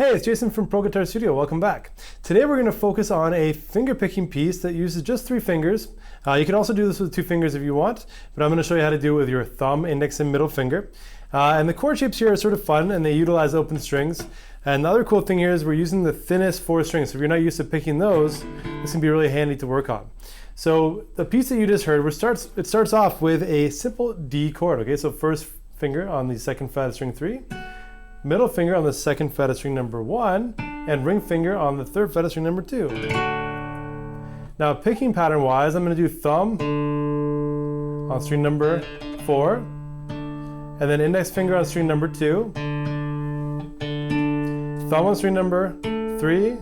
Hey, it's Jason from Pro Guitar Studio. Welcome back. Today we're going to focus on a finger picking piece that uses just 3 fingers. You can also do this with 2 fingers if you want, but I'm going to show you how to do it with your thumb, index, and middle finger. And the chord shapes here are sort of fun, and they utilize open strings. And the other cool thing here is we're using the thinnest 4 strings. So if you're not used to picking those, this can be really handy to work on. So the piece that you just heard, it starts off with a simple D chord. Okay, so first finger on the 2nd fret of string 3. Middle finger on the 2nd fret of string number 1, and ring finger on the 3rd fret of string number 2. Now picking pattern wise, I'm going to do thumb on string number 4, and then index finger on string number 2, thumb on string number 3,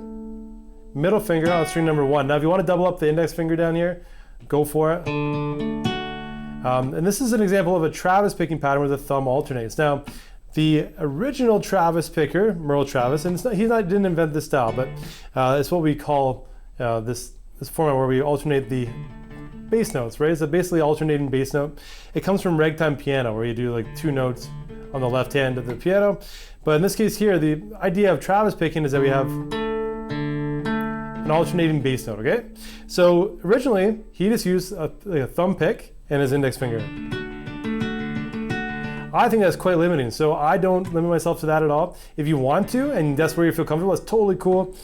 middle finger on string number 1. Now if you want to double up the index finger down here, go for it. And this is an example of a Travis picking pattern where the thumb alternates. Now, the original Travis picker, Merle Travis, and he didn't invent this style, but it's what we call this format where we alternate the bass notes, right? It's a basically alternating bass note. It comes from ragtime piano, where you do like 2 notes on the left hand of the piano. But in this case here, the idea of Travis picking is that we have an alternating bass note, okay? So originally, he just used a thumb pick and his index finger. I think that's quite limiting, so I don't limit myself to that at all. If you want to, and that's where you feel comfortable, it's totally cool.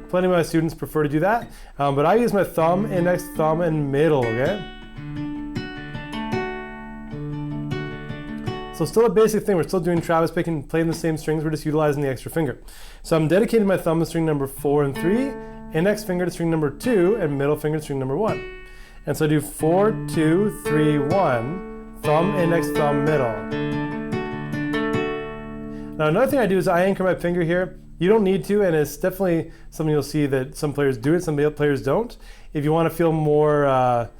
Plenty of my students prefer to do that, but I use my thumb, index, thumb, and middle, okay? So still a basic thing, we're still doing Travis picking, playing the same strings, we're just utilizing the extra finger. So I'm dedicating my thumb to string number 4 and 3, index finger to string number 2, and middle finger to string number 1. And so I do 4, 2, 3, 1, thumb, index, thumb, middle. Now another thing I do is I anchor my finger here. You don't need to, and it's definitely something you'll see that some players do it, some players don't. If you want to feel more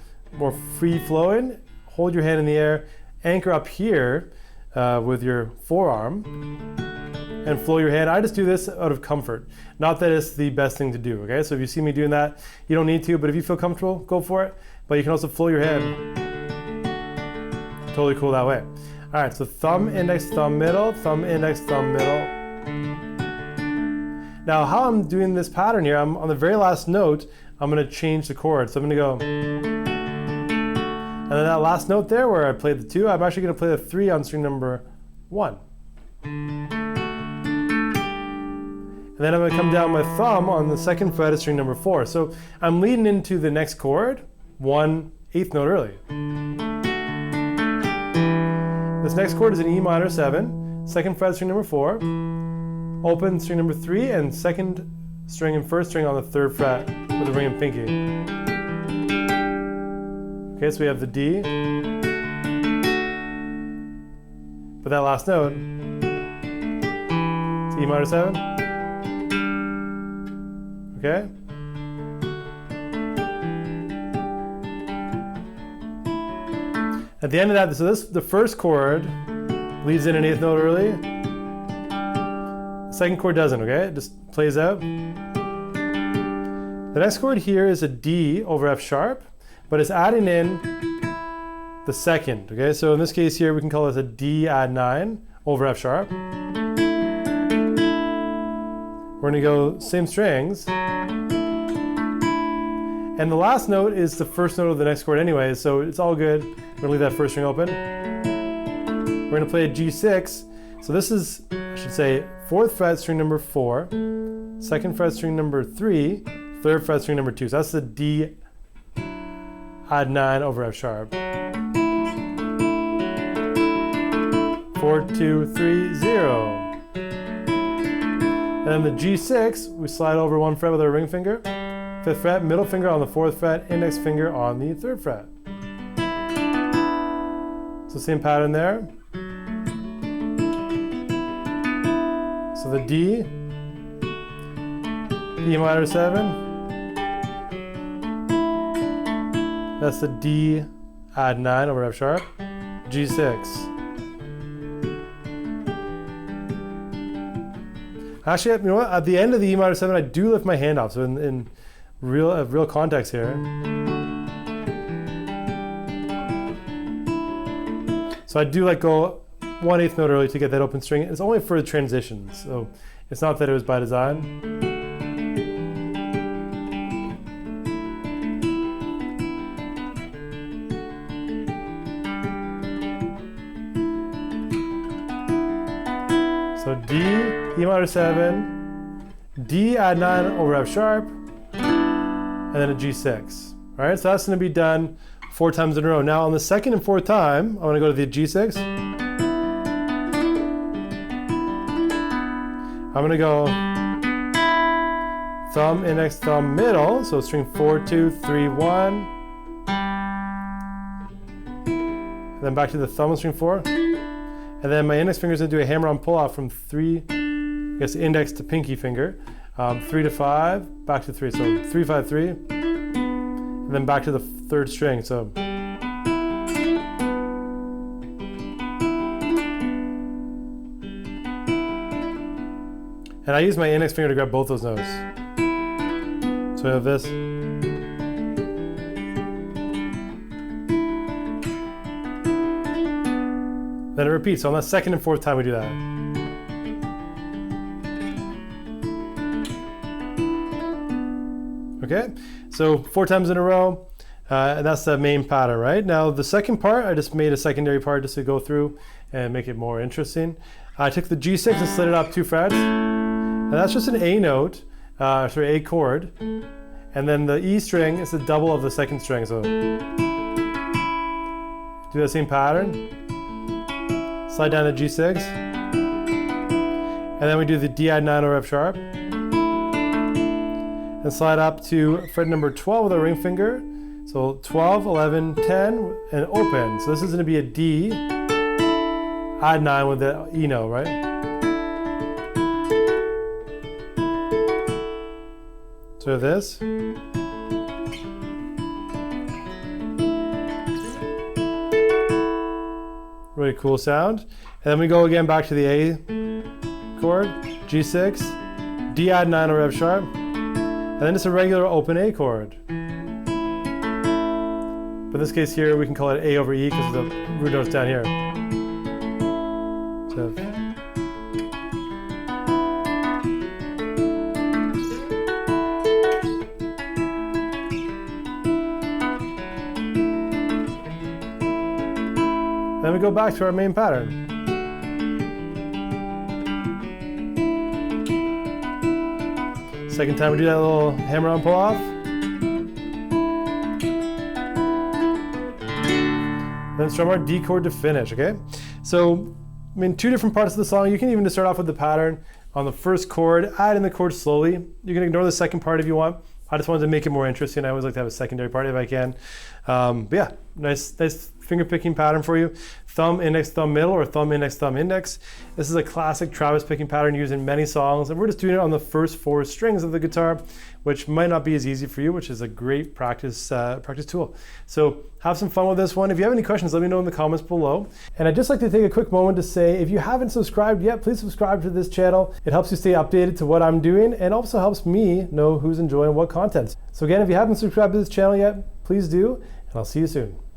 free flowing, hold your hand in the air, anchor up here with your forearm, and flow your hand. I just do this out of comfort. Not that it's the best thing to do, okay? So if you see me doing that, you don't need to, but if you feel comfortable, go for it. But you can also flow your hand. Totally cool that way. All right, so thumb, index, thumb, middle, thumb, index, thumb, middle. Now how I'm doing this pattern here, I'm on the very last note, I'm gonna change the chord. So I'm gonna go, and then that last note there where I played the 2, I'm actually gonna play the 3 on string number 1. And then I'm gonna come down my thumb on the 2nd fret of string number 4. So I'm leading into the next chord, 1/8 note early. This next chord is an E minor 7, 2nd fret string number 4, open string number 3, and 2nd string and 1st string on the 3rd fret with the ring and pinky. Okay, so we have the D. But that last note, it's E minor 7. Okay? At the end of that, so the first chord leads in an 8th note early. The 2nd chord doesn't, okay? It just plays out. The next chord here is a D over F sharp, but it's adding in the 2nd, okay? So in this case here, we can call this a D add 9 over F sharp. We're gonna go same strings. And the last note is the first note of the next chord anyway, so it's all good. We're gonna leave that first string open. We're gonna play a G6. So this is, I should say, 4th fret string number 4, 2nd fret string number 3, 3rd fret string number 2. So that's the D add 9 over F sharp. 4, 2, 3, 0. And then the G6, we slide over 1 fret with our ring finger. 5th fret, middle finger on the 4th fret, index finger on the 3rd fret. So same pattern there. So the D, E minor 7. That's the D add 9 over F sharp. G6. Actually, you know what? At the end of the E minor 7, I do lift my hand off. So in real context here. So I do go 1/8 note early to get that open string. It's only for the transitions. So It's not that it was by design. So D, E minor 7, D add 9 over F sharp, and then a G6. All right, so that's going to be done 4 times in a row. Now on the second and fourth time, I'm going to go to the G6. I'm going to go thumb, index, thumb, middle. So string 4, 2, 3, 1. And then back to the thumb on string 4. And then my index finger is going to do a hammer-on pull-off from 3, I guess index to pinky finger. 3 to 5, back to 3. So 3, 5, 3. And then back to the third string. So and I use my index finger to grab both those notes. So I have this. Then it repeats. So on the second and fourth time we do that. Okay, so 4 times in a row, and that's the main pattern, right? Now the second part, I just made a secondary part just to go through and make it more interesting. I took the G6 and slid it up 2 frets, and that's just an A note, A chord, and then the E string is the double of the second string, so do that same pattern. Slide down to G6, and then we do the D add 9 over F sharp, and slide up to fret number 12 with our ring finger. So 12, 11, 10, and open. So this is going to be a D, add 9 with the E note, right? So this. Really cool sound. And then we go again back to the A chord, G6, D add 9 over F sharp, and then it's a regular open A chord. But in this case here, we can call it A over E because the root note's down here. So then we go back to our main pattern. Second time we do that little hammer-on pull-off. Then strum our D chord to finish, okay? So, I mean, 2 different parts of the song. You can even just start off with the pattern on the first chord, add in the chord slowly. You can ignore the second part if you want. I just wanted to make it more interesting. I always like to have a secondary part if I can. But yeah, nice finger picking pattern for you. Thumb, index, thumb, middle, or thumb, index, thumb, index. This is a classic Travis picking pattern used in many songs, and we're just doing it on the first 4 strings of the guitar, which might not be as easy for you, which is a great practice tool. So have some fun with this one. If you have any questions, let me know in the comments below. And I'd just like to take a quick moment to say, if you haven't subscribed yet, please subscribe to this channel. It helps you stay updated to what I'm doing, and also helps me know who's enjoying what content. So again, if you haven't subscribed to this channel yet, please do, and I'll see you soon.